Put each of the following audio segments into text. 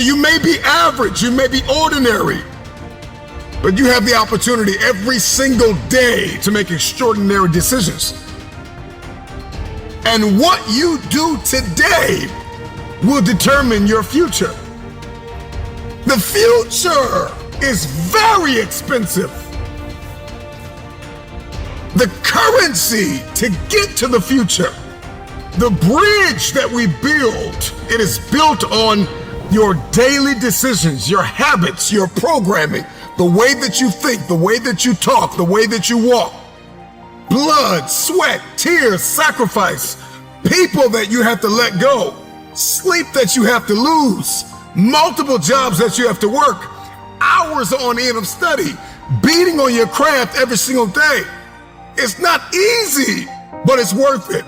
you may be average, you may be ordinary, but you have the opportunity every single day to make extraordinary decisions. And what you do today will determine your future. The future is very expensive. The currency to get to the future, the bridge that we build, it is built on your daily decisions, your habits, your programming, the way that you think, the way that you talk, the way that you walk. Blood, sweat, tears, sacrifice, people that you have to let go, sleep that you have to lose, multiple jobs that you have to work, hours on end of study, beating on your craft every single day. It's not easy, but it's worth it.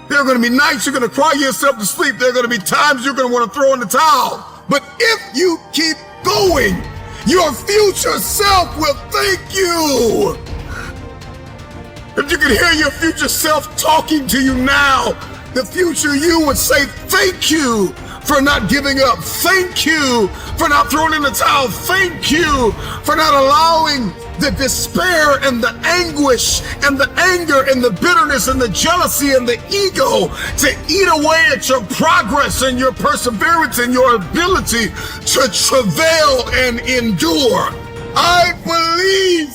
There are going to be nights you're going to cry yourself to sleep. There are going to be times you're going to want to throw in the towel. But if you keep going, your future self will thank you. If you could hear your future self talking to you now, the future you would say, thank you for not giving up. Thank you for not throwing in the towel. Thank you for not allowing the despair and the anguish and the anger and the bitterness and the jealousy and the ego to eat away at your progress and your perseverance and your ability to travail and endure. I believe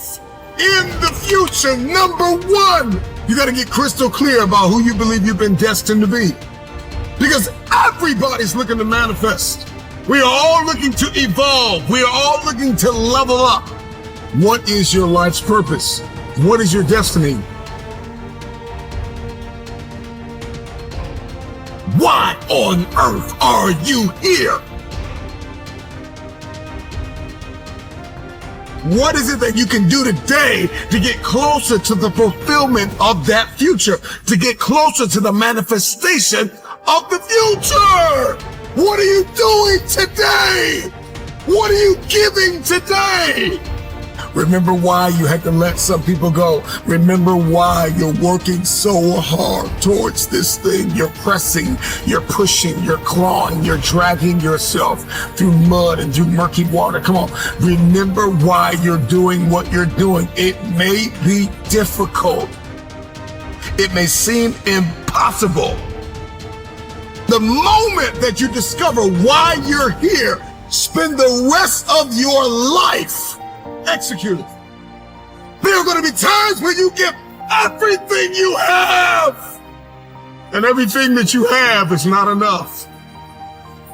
in the future. Number one, you got to get crystal clear about who you believe you've been destined to be. Because everybody's looking to manifest. We are all looking to evolve. We are all looking to level up. What is your life's purpose? What is your destiny? Why on earth are you here? What is it that you can do today to get closer to the fulfillment of that future, to get closer to the manifestation of the future? What are you doing today? What are you giving today? Remember why you had to let some people go. Remember why you're working so hard towards this thing. You're pressing, you're pushing, you're clawing, you're dragging yourself through mud and through murky water. Come on. Remember why you're doing what you're doing. It may be difficult. It may seem impossible. The moment that you discover why you're here, spend the rest of your life executing. There are going to be times when you give everything you have, and everything that you have is not enough.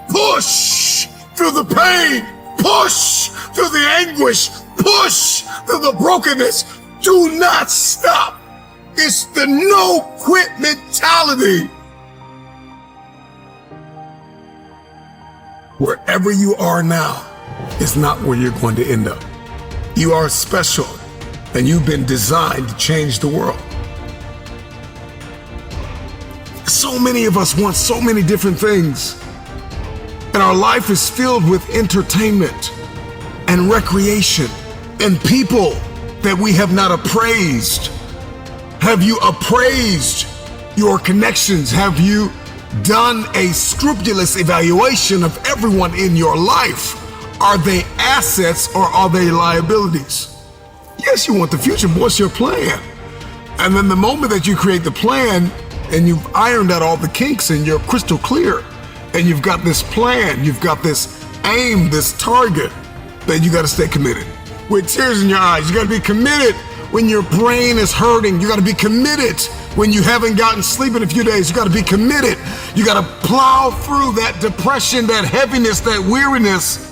Push through the pain, push through the anguish, push through the brokenness. Do not stop. It's the no quit mentality. Wherever you are now is not where you're going to end up. You are special, and you've been designed to change the world. So many of us want so many different things, and our life is filled with entertainment and recreation and people that we have not appraised. Have you appraised your connections? Have you done a scrupulous evaluation of everyone in your life? Are they assets or are they liabilities? Yes, you want the future, but what's your plan? And then the moment that you create the plan and you've ironed out all the kinks and you're crystal clear and you've got this plan, you've got this aim, this target, then you got to stay committed. With tears in your eyes, you got to be committed when your brain is hurting. You got to be committed when you haven't gotten sleep in a few days. You got to be committed. You got to plow through that depression, that heaviness, that weariness.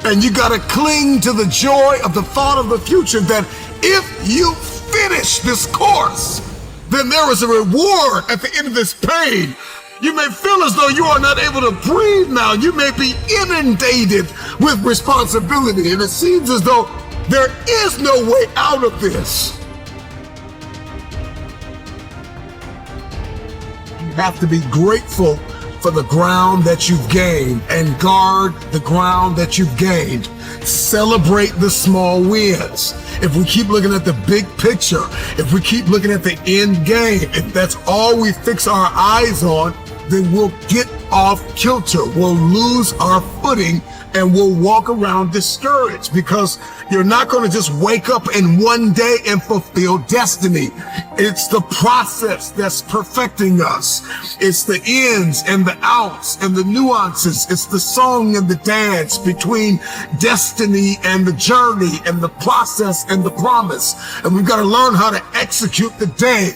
And you got to cling to the joy of the thought of the future that if you finish this course, then there is a reward at the end of this pain. You may feel as though you are not able to breathe now. You may be inundated with responsibility, and it seems as though there is no way out of this. You have to be grateful for the ground that you've gained and guard the ground that you've gained. Celebrate the small wins. If we keep looking at the big picture, if we keep looking at the end game, if that's all we fix our eyes on, then we'll get off kilter. We'll lose our footing and will walk around discouraged, because you're not going to just wake up in one day and fulfill destiny. It's the process that's perfecting us. It's the ins and the outs and the nuances. It's the song and the dance between destiny and the journey and the process and the promise. And we've got to learn how to execute the day.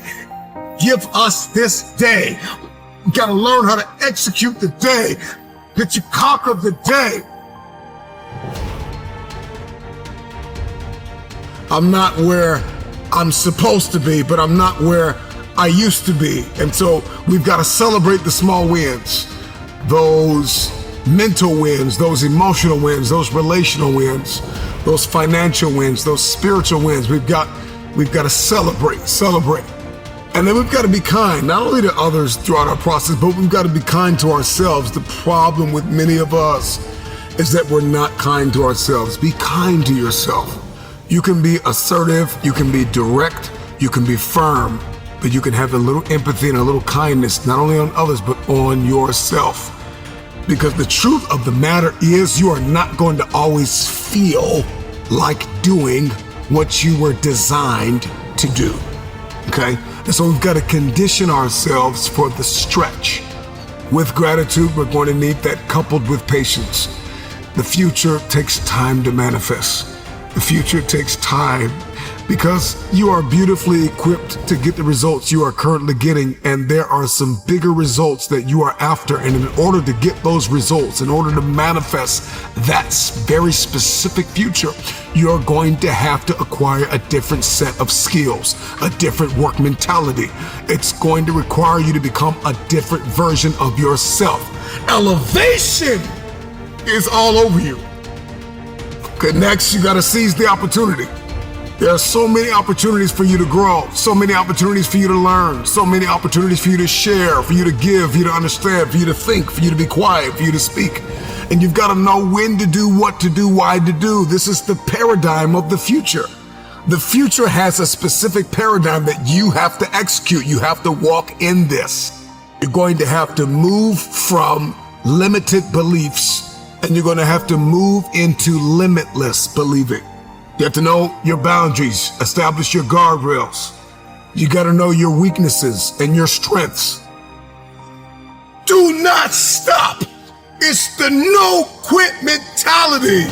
Give us this day. We've got to learn how to execute the day, that you conquer the day. I'm not where I'm supposed to be, but I'm not where I used to be. And so we've got to celebrate the small wins, those mental wins, those emotional wins, those relational wins, those financial wins, those spiritual wins. We've got to celebrate. And then we've got to be kind, not only to others throughout our process, but we've got to be kind to ourselves. The problem with many of us is that we're not kind to ourselves. Be kind to yourself. You can be assertive, you can be direct, you can be firm, but you can have a little empathy and a little kindness, not only on others, but on yourself. Because the truth of the matter is, you are not going to always feel like doing what you were designed to do. Okay? And so we've got to condition ourselves for the stretch. With gratitude, we're going to need that coupled with patience. The future takes time to manifest. The future takes time, because you are beautifully equipped to get the results you are currently getting, and there are some bigger results that you are after. And in order to get those results, in order to manifest that very specific future, you're going to have to acquire a different set of skills, a different work mentality. It's going to require you to become a different version of yourself. Elevation is all over you. Okay, next, you got to seize the opportunity. There are so many opportunities for you to grow, so many opportunities for you to learn, so many opportunities for you to share, for you to give, for you to understand, for you to think, for you to be quiet, for you to speak. And you've got to know when to do, what to do, why to do. This is the paradigm of the future. The future has a specific paradigm that you have to execute. You have to walk in this. You're going to have to move from limited beliefs, and you're going to have to move into limitless believing. You have to know your boundaries, establish your guardrails. You got to know your weaknesses and your strengths. Do not stop. It's the no quit mentality.